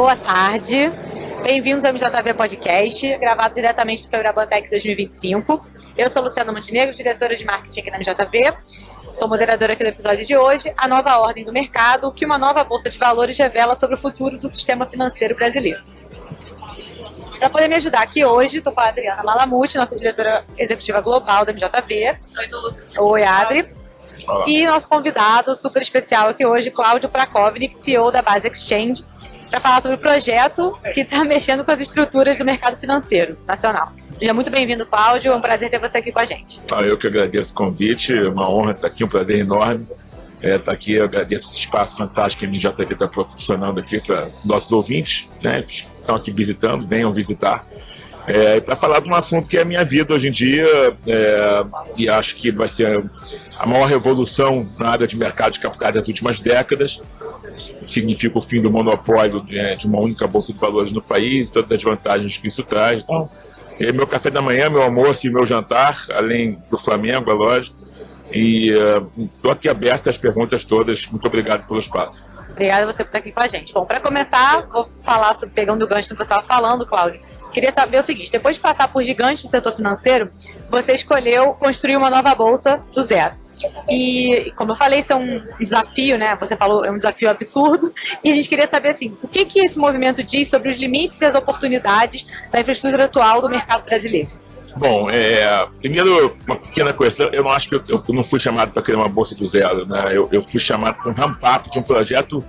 Boa tarde, bem-vindos ao MJV Podcast, gravado diretamente do Febraban Tech 2025. Eu sou Luciana Montenegro, diretora de marketing aqui na MJV. Sou moderadora aqui do episódio de hoje, a nova ordem do mercado, o que uma nova bolsa de valores revela sobre o futuro do sistema financeiro brasileiro. Para poder me ajudar aqui hoje, estou com a Adriana Malamuti, nossa diretora executiva global da MJV. Oi, Adri. Olá. E nosso convidado super especial aqui hoje, Cláudio Prakovnik, CEO da Base Exchange, para falar sobre o projeto que está mexendo com as estruturas do mercado financeiro nacional. Seja muito bem-vindo, Cláudio. É um prazer ter você aqui com a gente. Eu que agradeço o convite, é uma honra estar aqui, um prazer enorme estar aqui. Eu agradeço esse espaço fantástico que a MJV está proporcionando aqui para nossos ouvintes, né, que estão aqui visitando, venham visitar. Para falar de um assunto que é a minha vida hoje em dia, e acho que vai ser a maior revolução na área de mercado de capitais das últimas décadas. Significa o fim do monopólio de uma única bolsa de valores no país, todas as vantagens que isso traz. Então, meu café da manhã, meu almoço e meu jantar, além do Flamengo, é lógico. E estou aqui aberto às perguntas todas. Muito obrigado pelo espaço. Obrigada a você por estar aqui com a gente. Bom, para começar, vou falar sobre, pegando o gancho do que você estava falando, Cláudio. Queria saber o seguinte: depois de passar por gigantes do setor financeiro, você escolheu construir uma nova bolsa do zero. E, como eu falei, isso é um desafio, né? Você falou, é um desafio absurdo. E a gente queria saber, assim, o que esse movimento diz sobre os limites e as oportunidades da infraestrutura atual do mercado brasileiro? Bom, primeiro, uma pequena correção. Eu não acho que eu não fui chamado para criar uma bolsa do zero, né? Eu fui chamado para um ramp-up de um projeto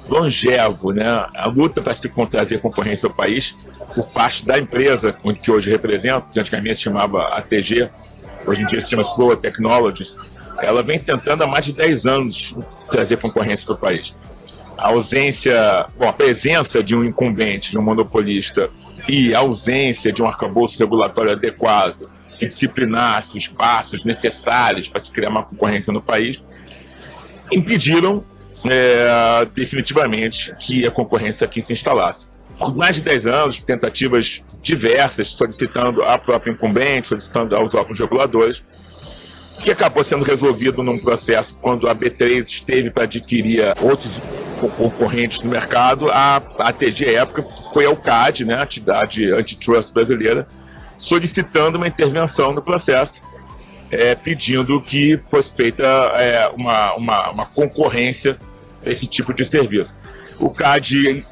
longevo, né? A luta para se trazer concorrência ao país por parte da empresa que hoje represento, que antigamente se chamava ATG, hoje em dia se chama Flow Technologies. Ela vem tentando há mais de 10 anos trazer concorrência para o país. A presença de um incumbente, de um monopolista, e a ausência de um arcabouço regulatório adequado que disciplinasse os passos necessários para se criar uma concorrência no país, impediram definitivamente que a concorrência aqui se instalasse. Por mais de 10 anos, tentativas diversas, solicitando a própria incumbente, solicitando aos órgãos reguladores, que acabou sendo resolvido num processo quando a B3 esteve para adquirir outros concorrentes no mercado. A ATG, à época, foi ao CAD, né, a entidade antitrust brasileira, solicitando uma intervenção no processo, pedindo que fosse feita uma concorrência a esse tipo de serviço. O CAD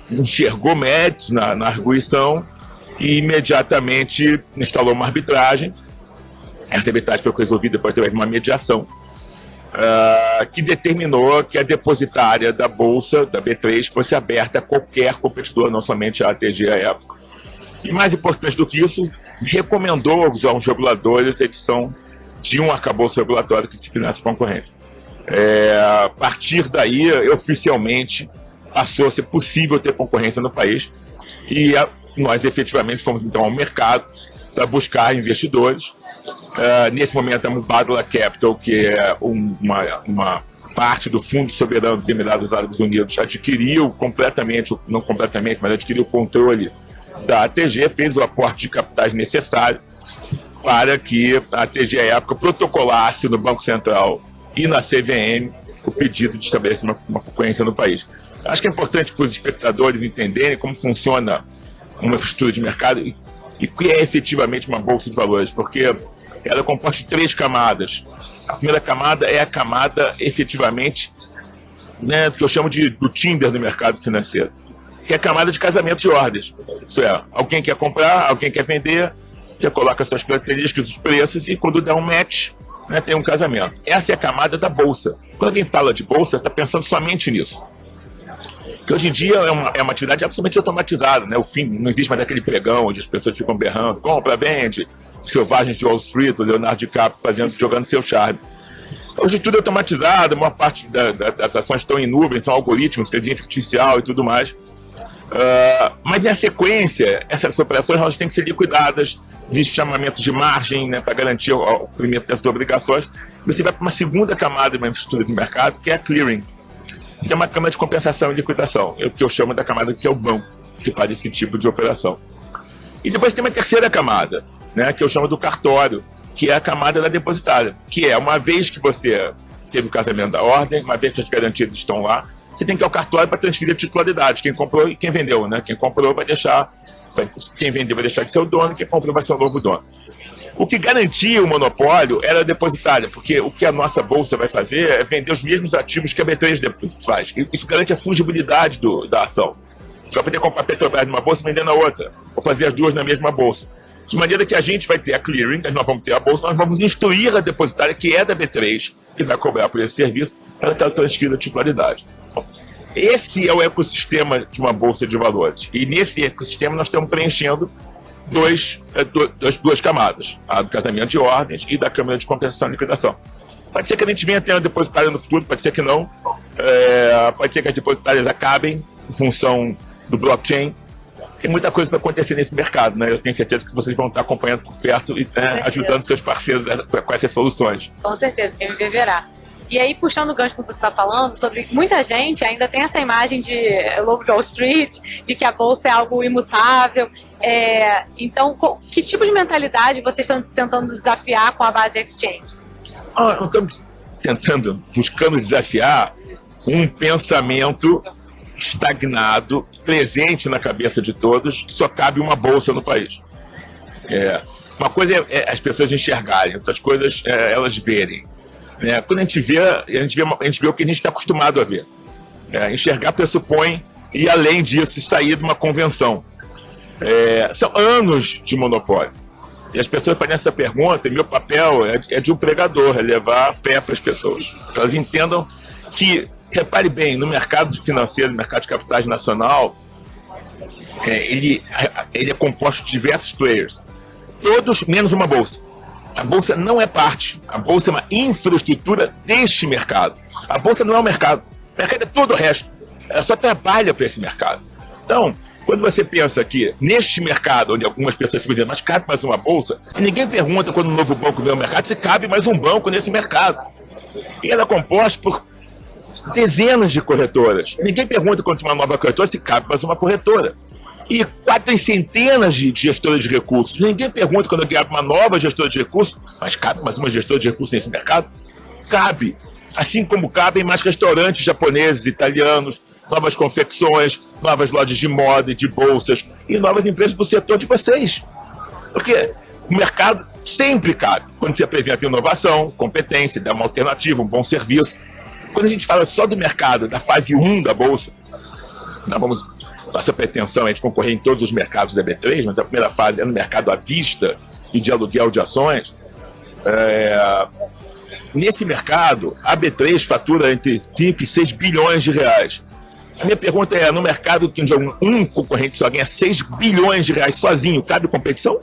enxergou méritos na arguição e imediatamente instalou uma arbitragem. Essa arbitragem foi resolvida depois de uma mediação que determinou que a depositária da Bolsa, da B3, fosse aberta a qualquer competidor, não somente a ATG à época. E mais importante do que isso, recomendou aos órgãos reguladores a edição de um arcabouço regulatório que disciplinasse a concorrência. A partir daí, oficialmente, passou a ser possível ter concorrência no país e nós efetivamente fomos então ao mercado para buscar investidores. Nesse momento, a Mubadala Capital, que é uma parte do Fundo Soberano dos Emirados Árabes Unidos, adquiriu completamente, não completamente, mas adquiriu o controle da ATG, fez o aporte de capitais necessário para que a ATG, à época, protocolasse no Banco Central e na CVM o pedido de estabelecer uma concorrência no país. Acho que é importante para os espectadores entenderem como funciona uma estrutura de mercado e o que é efetivamente uma bolsa de valores, porque ela é composta de 3 camadas. A primeira camada é a camada efetivamente, né, que eu chamo do Tinder do mercado financeiro, que é a camada de casamento de ordens. Isso é, alguém quer comprar, alguém quer vender, você coloca suas características, os preços, e quando der um match, né, tem um casamento. Essa é a camada da bolsa. Quando alguém fala de bolsa, está pensando somente nisso. Que hoje em dia é uma atividade absolutamente automatizada, né? Não existe mais aquele pregão onde as pessoas ficam berrando, compra, vende, selvagens de Wall Street, o Leonardo DiCaprio jogando seu charme. Hoje tudo é automatizado, a maior parte das ações estão em nuvem, são algoritmos, inteligência artificial e tudo mais. Mas na sequência, essas operações elas têm que ser liquidadas, existem chamamentos de margem, né, para garantir o cumprimento dessas obrigações. Você vai para uma segunda camada de uma infraestrutura de mercado, que é a clearing, que é uma camada de compensação e liquidação, que eu chamo da camada que é o banco, que faz esse tipo de operação. E depois tem uma terceira camada, né, que eu chamo do cartório, que é a camada da depositária, que é uma vez que você teve o casamento da ordem, uma vez que as garantias estão lá, você tem que ir ao cartório para transferir a titularidade, quem comprou e quem vendeu, né? Quem comprou vai deixar, quem vendeu vai deixar de ser o dono, quem comprou vai ser o novo dono. O que garantia o monopólio era a depositária, porque o que a nossa bolsa vai fazer é vender os mesmos ativos que a B3 faz. Isso garante a fungibilidade da ação. Você vai poder comprar Petrobras numa bolsa e vender na outra, ou fazer as duas na mesma bolsa. De maneira que a gente vai ter a clearing, nós vamos ter a bolsa, nós vamos instruir a depositária, que é da B3, e vai cobrar por esse serviço, para que ela transfira a titularidade. Então, esse é o ecossistema de uma bolsa de valores. E nesse ecossistema nós estamos preenchendo duas camadas, a do casamento de ordens e da câmara de compensação e liquidação. Pode ser que a gente venha ter uma depositária no futuro, pode ser que não. Pode ser que as depositárias acabem em função do blockchain. Tem muita coisa para acontecer nesse mercado, né? Eu tenho certeza que vocês vão estar acompanhando por perto e ajudando seus parceiros com essas soluções. Com certeza, quem viver verá. E aí, puxando o gancho que você está falando, sobre muita gente ainda tem essa imagem de Lobo de Wall Street, de que a bolsa é algo imutável. Então, que tipo de mentalidade vocês estão tentando desafiar com a base exchange? Nós estamos buscando desafiar um pensamento estagnado, presente na cabeça de todos, que só cabe uma bolsa no país. Uma coisa é as pessoas enxergarem, outras coisas elas verem. Quando a gente vê o que a gente está acostumado a ver. Enxergar pressupõe ir além disso e sair de uma convenção. São anos de monopólio. E as pessoas fazem essa pergunta, e meu papel é de um pregador, é levar fé para as pessoas. Que elas entendam que, repare bem, no mercado financeiro, no mercado de capitais nacional, ele é composto de diversos players. Todos menos uma bolsa. A bolsa não é parte. A bolsa é uma infraestrutura deste mercado. A bolsa não é o mercado. O mercado é todo o resto. Ela só trabalha para esse mercado. Então, quando você pensa que neste mercado, onde algumas pessoas ficam dizendo, mas cabe mais uma bolsa, ninguém pergunta quando um novo banco vem ao mercado se cabe mais um banco nesse mercado. E ela é composta por dezenas de corretoras. Ninguém pergunta quando tem uma nova corretora se cabe mais uma corretora. E 4 centenas de gestoras de recursos. Ninguém pergunta quando eu abro uma nova gestora de recursos, mas cabe mais uma gestora de recursos nesse mercado? Cabe. Assim como cabem mais restaurantes japoneses, italianos, novas confecções, novas lojas de moda e de bolsas e novas empresas do setor de vocês. Porque o mercado sempre cabe. Quando se apresenta inovação, competência, dá uma alternativa, um bom serviço. Quando a gente fala só do mercado, da fase 1 da bolsa, nossa pretensão é de concorrer em todos os mercados da B3, mas a primeira fase é no mercado à vista e de aluguel de ações. Nesse mercado, a B3 fatura entre 5 e 6 bilhões de reais. A minha pergunta é, no mercado que um concorrente só ganha 6 bilhões de reais sozinho, cabe competição?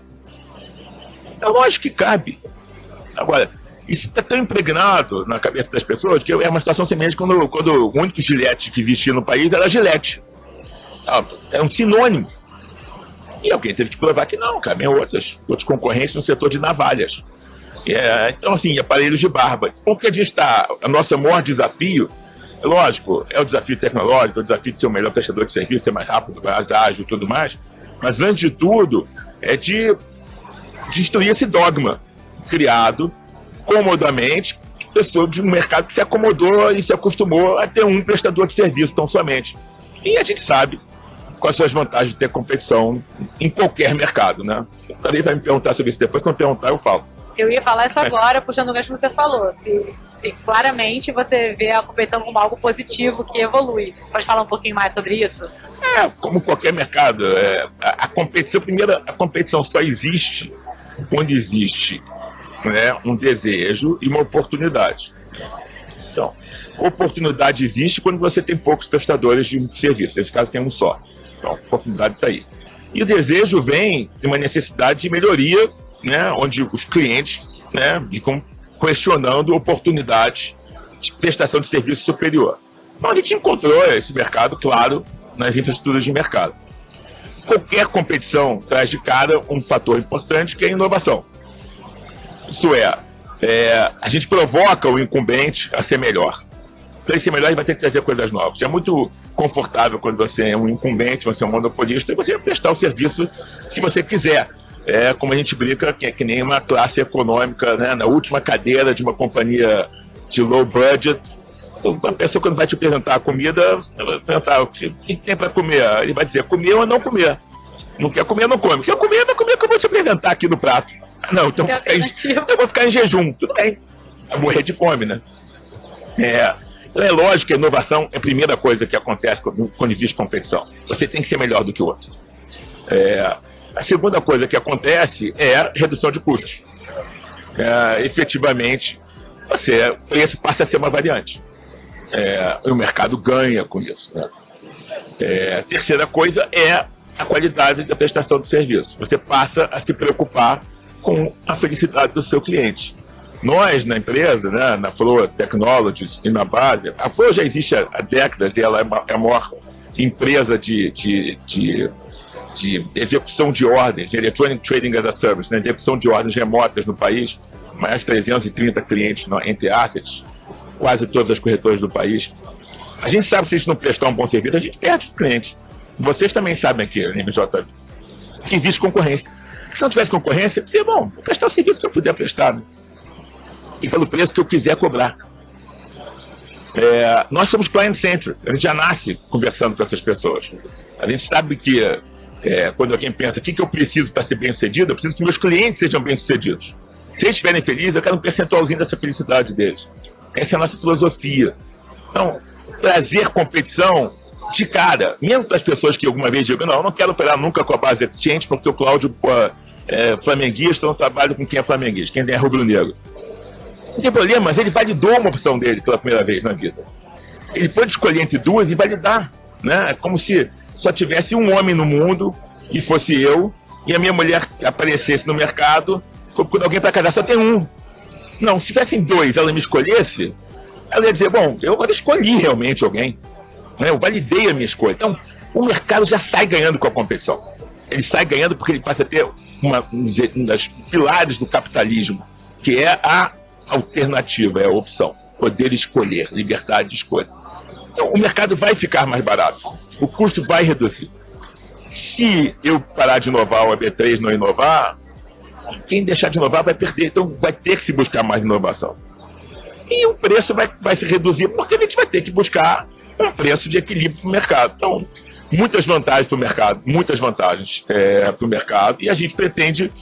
É lógico que cabe. Agora, isso está tão impregnado na cabeça das pessoas que é uma situação semelhante quando o único Gillette que existia no país era a Gillette. É um sinônimo. E alguém teve que provar que não, cabem outros concorrentes no setor de navalhas. Então, assim, aparelhos de barba. O que a gente está, o nosso maior desafio, lógico, é o desafio tecnológico, é o desafio de ser o melhor prestador de serviço, ser mais rápido, mais ágil e tudo mais, mas antes de tudo, é de destruir esse dogma criado comodamente, pessoa de um mercado que se acomodou e se acostumou a ter um prestador de serviço tão somente. E a gente sabe quais são as vantagens de ter competição em qualquer mercado, né? Você também vai me perguntar sobre isso depois, quando perguntar eu falo. Eu ia falar isso agora, puxando o gancho que você falou. Se claramente você vê a competição como algo positivo que evolui. Pode falar um pouquinho mais sobre isso? Como qualquer mercado. A competição só existe quando existe, né, um desejo e uma oportunidade. Então, oportunidade existe quando você tem poucos prestadores de serviço. Nesse caso, tem um só. Então, a oportunidade está aí. E o desejo vem de uma necessidade de melhoria, né, onde os clientes, né, ficam questionando oportunidades de prestação de serviço superior. Então, a gente encontrou esse mercado, claro, nas infraestruturas de mercado. Qualquer competição traz de cara um fator importante, que é a inovação. Isso a gente provoca o incumbente a ser melhor. Para ele ser melhor, ele vai ter que trazer coisas novas. É muito confortável quando você é um incumbente, você é um monopolista, e você vai prestar o serviço que você quiser. Como a gente brinca, que nem uma classe econômica, né, na última cadeira de uma companhia de low budget, A pessoa, quando vai te apresentar a comida, ela vai perguntar o que tem para comer. Ele vai dizer comer ou não comer. Não quer comer, não come. Quer comer, vai comer o que eu vou te apresentar aqui no prato. Não, então eu vou ficar em jejum. Tudo bem. Vai morrer de fome, né? Então é lógico que a inovação é a primeira coisa que acontece quando existe competição. Você tem que ser melhor do que o outro. A segunda coisa que acontece é redução de custos. Efetivamente, o preço passa a ser uma variante. E o mercado ganha com isso. Né? A terceira coisa é a qualidade da prestação do serviço. Você passa a se preocupar com a felicidade do seu cliente. Nós, na empresa, né, na Flow Technologies e na base, a Flow já existe há décadas e ela é a maior empresa de execução de ordens, de Electronic Trading as a Service, né, execução de ordens remotas no país, mais de 330 clientes entre assets, quase todas as corretoras do país. A gente sabe que se a gente não prestar um bom serviço, a gente perde o cliente. Vocês também sabem aqui, na MJV, que existe concorrência. Se não tivesse concorrência, seria bom, vou prestar o serviço que eu puder prestar, né? E pelo preço que eu quiser cobrar. Nós somos client-centric, a gente já nasce conversando com essas pessoas. A gente sabe que quando alguém pensa o que eu preciso para ser bem-sucedido, eu preciso que meus clientes sejam bem-sucedidos. Se eles estiverem felizes, eu quero um percentualzinho dessa felicidade deles. Essa é a nossa filosofia. Então, trazer competição de cara, mesmo para as pessoas que alguma vez digam, não, eu não quero operar nunca com a base exchange, porque o Cláudio é flamenguista, eu não trabalho com quem é flamenguista, quem é rubro-negro. Não tem problema, mas ele validou uma opção dele pela primeira vez na vida. Ele pode escolher entre duas e validar. Né? É como se só tivesse um homem no mundo, e fosse eu, e a minha mulher aparecesse no mercado, quando alguém para casar só tem um. Não, se tivessem dois, ela me escolhesse, ela ia dizer, bom, eu agora escolhi realmente alguém. Né? Eu validei a minha escolha. Então, o mercado já sai ganhando com a competição. Ele sai ganhando porque ele passa a ter um das pilares do capitalismo, que é a alternativa, é a opção. Poder escolher, liberdade de escolha. Então, o mercado vai ficar mais barato. O custo vai reduzir. Se eu parar de inovar ou a B3 não inovar, quem deixar de inovar vai perder. Então, vai ter que se buscar mais inovação. E o preço vai se reduzir porque a gente vai ter que buscar um preço de equilíbrio para o mercado. Então, muitas vantagens para o mercado, muitas vantagens para o mercado. E a gente pretende,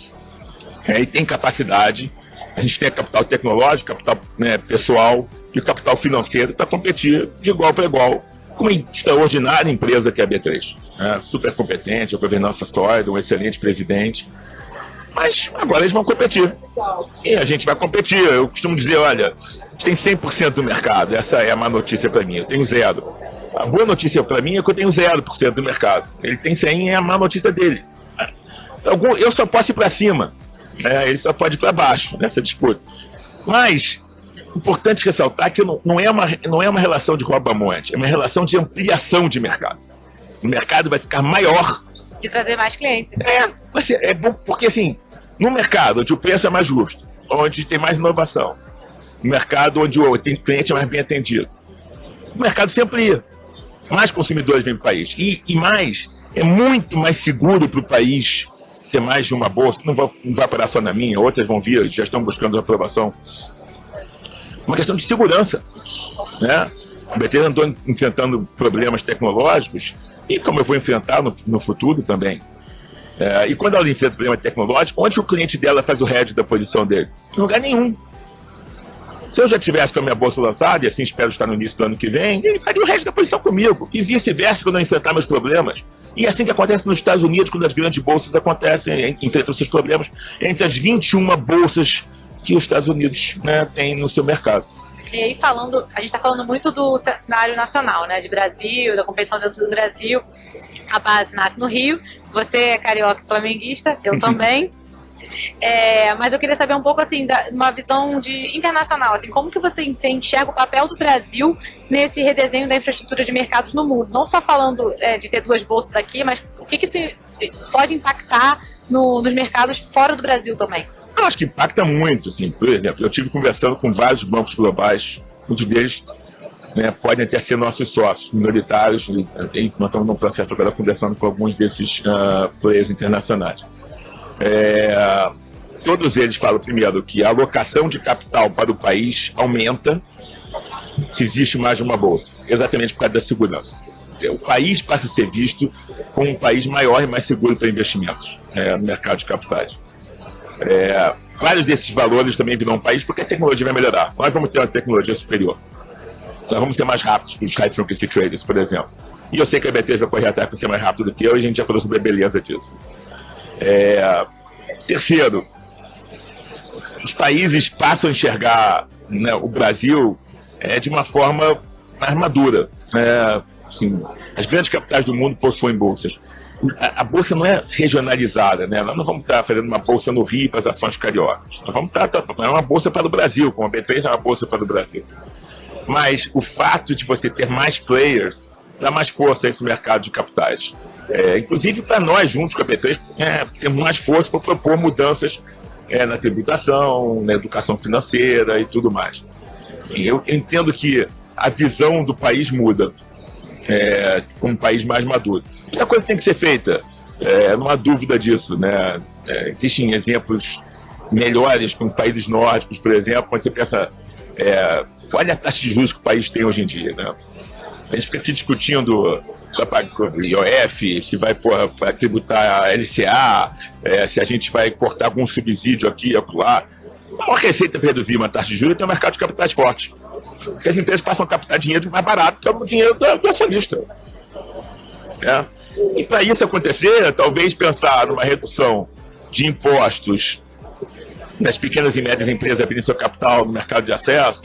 e tem capacidade, a gente tem capital tecnológico, capital pessoal e o capital financeiro para competir de igual para igual com uma extraordinária empresa que é a B3. Super competente, a governança sólida, um excelente presidente. Mas agora eles vão competir. E a gente vai competir. Eu costumo dizer, olha, a gente tem 100% do mercado. Essa é a má notícia para mim. Eu tenho 0. A boa notícia para mim é que eu tenho 0% do mercado. Ele tem 100 e é a má notícia dele. Eu só posso ir para cima. Ele só pode ir para baixo nessa disputa. Mas, importante ressaltar que não é uma relação de rouba-monte. É uma relação de ampliação de mercado. O mercado vai ficar maior. De trazer mais clientes. É bom porque, assim, no mercado onde o preço é mais justo, onde tem mais inovação, no mercado onde o cliente é mais bem atendido, o mercado se amplia. Mais consumidores vêm para o país. E mais, é muito mais seguro para o país ter mais de uma bolsa. Não vai parar só na minha, outras vão vir, já estão buscando aprovação. Uma questão de segurança. Né? A BT andou enfrentando problemas tecnológicos, e como eu vou enfrentar no futuro também. E quando ela enfrenta problema tecnológico, onde o cliente dela faz o hedge da posição dele? Em lugar nenhum. Se eu já tivesse com a minha bolsa lançada, e assim espero estar no início do ano que vem, ele faria o hedge da posição comigo. E vice-versa quando eu enfrentar meus problemas. E é assim que acontece nos Estados Unidos, quando as grandes bolsas enfrentam seus problemas, entre as 21 bolsas que os Estados Unidos têm no seu mercado. E aí a gente está falando muito do cenário nacional, né, de Brasil, da competição dentro do Brasil. A base nasce no Rio, você é carioca e flamenguista, eu também. Mas eu queria saber um pouco, assim, uma visão internacional, assim, como que você enxerga o papel do Brasil nesse redesenho da infraestrutura de mercados no mundo? Não só falando de ter 2 bolsas aqui, mas o que isso pode impactar nos mercados fora do Brasil também? Eu acho que impacta muito, assim. Por exemplo, eu estive conversando com vários bancos globais, muitos deles podem até ser nossos sócios minoritários, e nós estamos num processo agora conversando com alguns desses players internacionais. Todos eles falam, primeiro, que a alocação de capital para o país aumenta se existe mais de uma bolsa, exatamente por causa da segurança. O país passa a ser visto como um país maior e mais seguro para investimentos no mercado de capitais. Vários desses valores também virão um país porque a tecnologia vai melhorar. Nós vamos ter uma tecnologia superior. Nós vamos ser mais rápidos para os high frequency traders, por exemplo. E eu sei que a B3 vai correr atrás para ser mais rápido do que eu, e a gente já falou sobre a beleza disso. Terceiro, os países passam a enxergar, né, o Brasil de uma forma mais madura. Assim, as grandes capitais do mundo possuem bolsas. A bolsa não é regionalizada, né? Nós não vamos estar fazendo uma bolsa no Rio para as ações cariocas. Nós vamos estar é uma bolsa para o Brasil, como a B3 é uma bolsa para o Brasil. Mas o fato de você ter mais players dá mais força a esse mercado de capitais. Inclusive para nós, juntos com a B3, temos mais força para propor mudanças na tributação, na educação financeira e tudo mais. Assim, eu entendo que a visão do país muda como um país mais maduro. E a coisa tem que ser feita, não há dúvida disso, né? Existem exemplos melhores com os países nórdicos, por exemplo, quando você pensa, olha a taxa de juros que o país tem hoje em dia, né? A gente fica aqui discutindo se vai pagar IOF, se vai tributar a LCA, se a gente vai cortar algum subsídio aqui e acolá. Uma receita para reduzir uma taxa de juros é ter um mercado de capitais forte. Porque as empresas passam a captar dinheiro mais barato que é o dinheiro do acionista. E para isso acontecer, talvez pensar numa redução de impostos nas pequenas e médias empresas abrindo seu capital no mercado de acesso.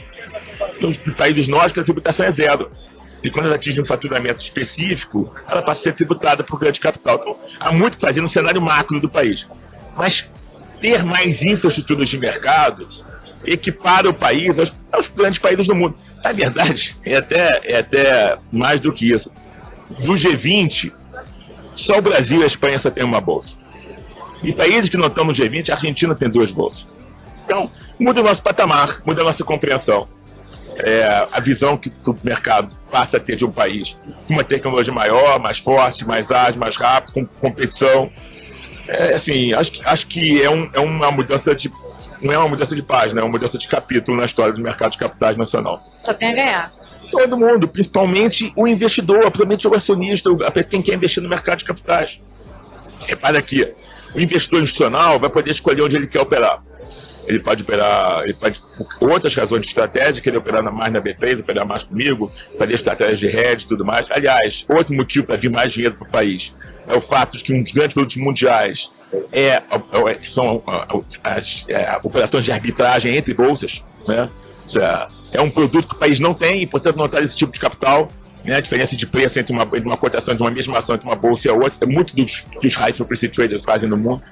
Nos países nórdicos a tributação é zero. E quando ela atinge um faturamento específico, ela passa a ser tributada por grande capital. Então, há muito que fazer no cenário macro do país. Mas ter mais infraestruturas de mercado equipara o país aos grandes países do mundo. Na verdade, é até mais do que isso. Do G20, só o Brasil e a Espanha só tem uma bolsa. E países que não estão no G20, a Argentina tem 2 bolsas. Então, muda o nosso patamar, muda a nossa compreensão. A visão que o mercado passa a ter de um país com uma tecnologia maior, mais forte, mais ágil, mais rápido, com competição. Assim, acho que é uma mudança de... Não é uma mudança de página, é uma mudança de capítulo na história do mercado de capitais nacional. Só tem a ganhar. Todo mundo, principalmente o investidor, principalmente o acionista, quem quer investir no mercado de capitais. Repara aqui, o investidor institucional vai poder escolher onde ele quer operar. Ele pode operar, por outras razões de estratégia, querer operar mais na B3, operar mais comigo, fazer estratégias de hedge e tudo mais. Aliás, outro motivo para vir mais dinheiro para o país é o fato de que um dos grandes produtos mundiais são as operações de arbitragem entre bolsas, né? É um produto que o país não tem e, portanto, não traz esse tipo de capital. Né? A diferença de preço entre uma cotação de uma mesma ação entre uma bolsa e a outra é muito dos high frequency traders fazem no mundo.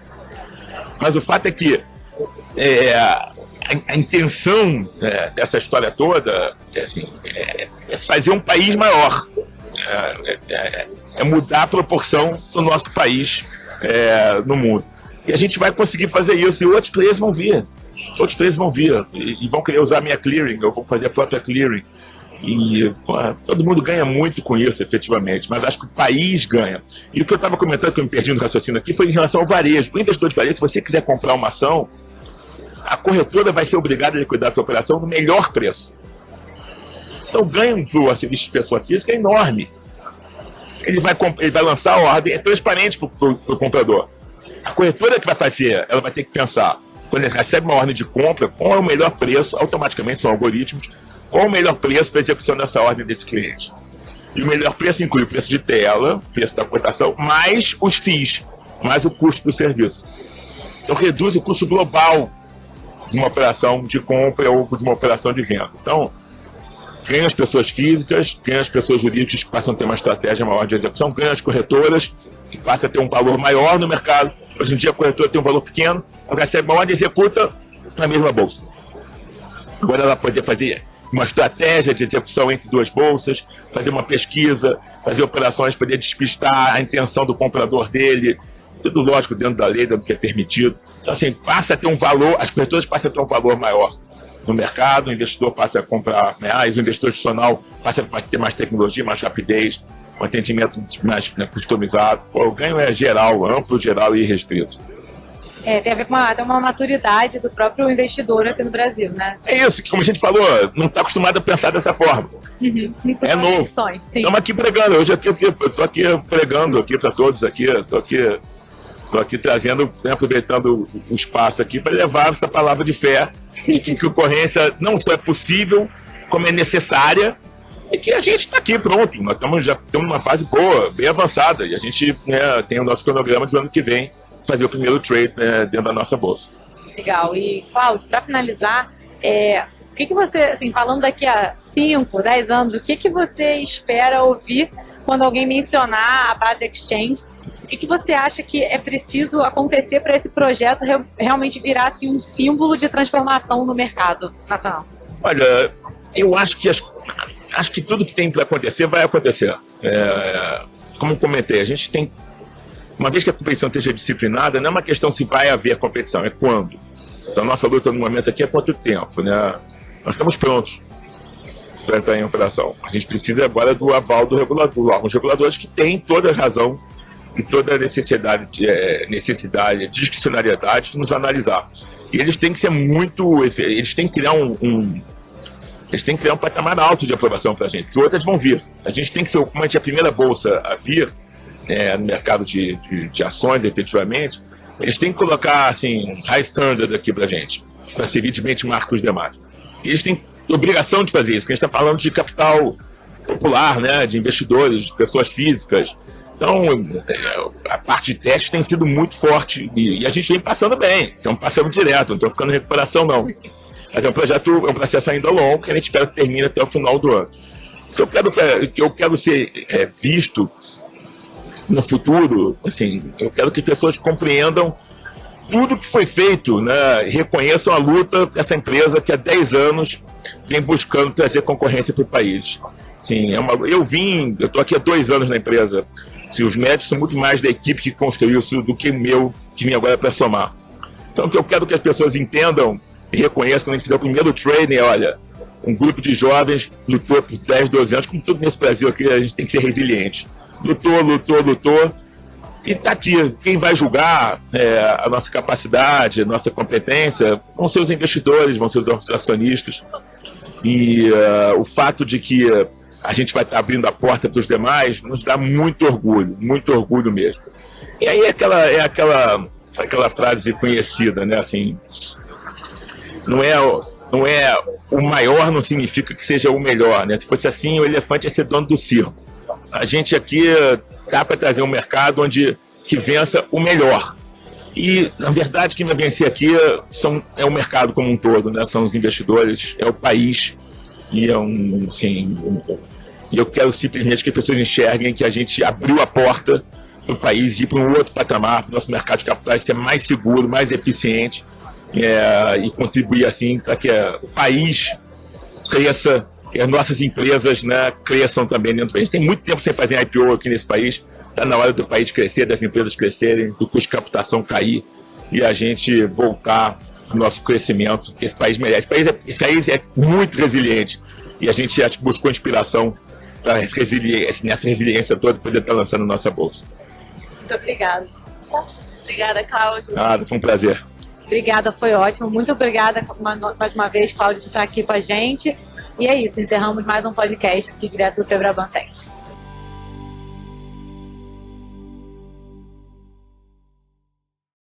Mas o fato é que a intenção dessa história toda é fazer um país maior, é mudar a proporção do nosso país no mundo. E a gente vai conseguir fazer isso, e outros players vão vir. Outros players vão vir e vão querer usar a minha clearing, eu vou fazer a própria clearing. E todo mundo ganha muito com isso, efetivamente, mas acho que o país ganha. E o que eu estava comentando, que eu me perdi no raciocínio aqui, foi em relação ao varejo. O investidor de varejo, se você quiser comprar uma ação, a corretora vai ser obrigada a liquidar a sua operação no melhor preço. Então o ganho para o acionista de pessoa física é enorme. Ele vai lançar a ordem, é transparente para o comprador. A corretora que vai fazer, ela vai ter que pensar, quando ele recebe uma ordem de compra, qual é o melhor preço, automaticamente são algoritmos, qual é o melhor preço para a execução dessa ordem desse cliente. E o melhor preço inclui o preço de tela, o preço da cotação, mais os FIIs, mais o custo do serviço. Então reduz o custo global de uma operação de compra ou de uma operação de venda. Então, ganha as pessoas físicas, ganha as pessoas jurídicas que passam a ter uma estratégia maior de execução, ganha as corretoras, que passam a ter um valor maior no mercado. Hoje em dia a corretora tem um valor pequeno, ela recebe uma ordem e executa na mesma bolsa. Agora ela pode fazer uma estratégia de execução entre 2 bolsas, fazer uma pesquisa, fazer operações, poder despistar a intenção do comprador dele, tudo lógico dentro da lei, dentro do que é permitido. Então assim, passa a ter um valor, as corretoras passam a ter um valor maior no mercado, o investidor passa a comprar reais, o investidor institucional passa a ter mais tecnologia, mais rapidez, um atendimento mais customizado. O ganho é geral, amplo, geral e restrito. Tem a ver com até uma maturidade do próprio investidor aqui no Brasil, né? É isso, que como a gente falou, não está acostumado a pensar dessa forma. Então, É novo. Estamos aqui pregando, eu estou aqui pregando aqui para todos aqui, estou aqui trazendo, né, aproveitando o espaço aqui para levar essa palavra de fé, de que concorrência não só é possível, como é necessária, e que a gente está aqui pronto, nós já estamos numa fase boa, bem avançada, e a gente, né, tem o nosso cronograma do ano que vem, fazer o primeiro trade, né, dentro da nossa bolsa. Legal. E, Cláudio, para finalizar, o que você, assim, falando daqui a 5, 10 anos, o que você espera ouvir quando alguém mencionar a Base Exchange? O que você acha que é preciso acontecer para esse projeto realmente virar assim, um símbolo de transformação no mercado nacional? Olha, eu acho que tudo que tem para acontecer vai acontecer. Como comentei, a gente tem, uma vez que a competição esteja disciplinada, não é uma questão se vai haver competição, é quando. Então a nossa luta no momento aqui é quanto tempo, né? Nós estamos prontos para entrar em operação. A gente precisa agora do aval do regulador, alguns reguladores que têm toda a razão e toda a necessidade, discricionariedade de nos analisar. E eles têm que ser eles têm que criar eles têm que criar um patamar alto de aprovação para a gente, porque outras vão vir. A gente tem que ser, como a gente é a primeira bolsa a vir, no mercado de ações, efetivamente, eles têm que colocar, assim, high standard aqui para a gente, para servir de benchmark para os demais. E eles têm obrigação de fazer isso, porque a gente está falando de capital popular, né, de investidores, de pessoas físicas. Então, a parte de teste tem sido muito forte e a gente vem passando bem, estamos passando direto, não estamos ficando em recuperação, não. Mas é um processo ainda longo que a gente espera que termine até o final do ano. O que eu quero ser visto no futuro, assim, eu quero que as pessoas compreendam tudo que foi feito, né, reconheçam a luta dessa empresa que há 10 anos vem buscando trazer concorrência para o país. Sim, eu estou aqui há 2 anos na empresa. Assim, os méritos são muito mais da equipe que construiu isso do que o meu, que vim agora para somar. Então, o que eu quero que as pessoas entendam e reconheçam quando a gente fizer o primeiro training, olha, um grupo de jovens lutou por 10, 12 anos, como tudo nesse Brasil aqui, a gente tem que ser resiliente. Lutou, e está aqui. Quem vai julgar a nossa capacidade, a nossa competência, vão ser os investidores, vão ser os acionistas. E o fato de que a gente vai estar abrindo a porta para os demais nos dá muito orgulho mesmo. E aí é aquela frase conhecida, né? Assim, não é o maior, não significa que seja o melhor, né? Se fosse assim, o elefante ia ser dono do circo. A gente aqui dá para trazer um mercado que vença o melhor. E, na verdade, quem vai vencer aqui é o mercado como um todo, né? São os investidores, é o país. E eu quero simplesmente que as pessoas enxerguem que a gente abriu a porta para o país ir para um outro patamar, para o nosso mercado de capitais ser mais seguro, mais eficiente, e contribuir assim para que o país cresça, e as nossas empresas, né, cresçam também dentro do país. Tem muito tempo sem fazer IPO aqui nesse país. Está na hora do país crescer, das empresas crescerem, do custo de captação cair e a gente voltar ao nosso crescimento, que esse país merece. Esse país é muito resiliente e a gente acho que buscou inspiração para nessa resiliência toda poder estar lançando nossa bolsa. Muito obrigada. Obrigada, Cláudio. Nada, foi um prazer. Obrigada, foi ótimo. Muito obrigada mais uma vez, Cláudio, por estar aqui com a gente. E é isso, encerramos mais um podcast aqui direto do Febraban Tech.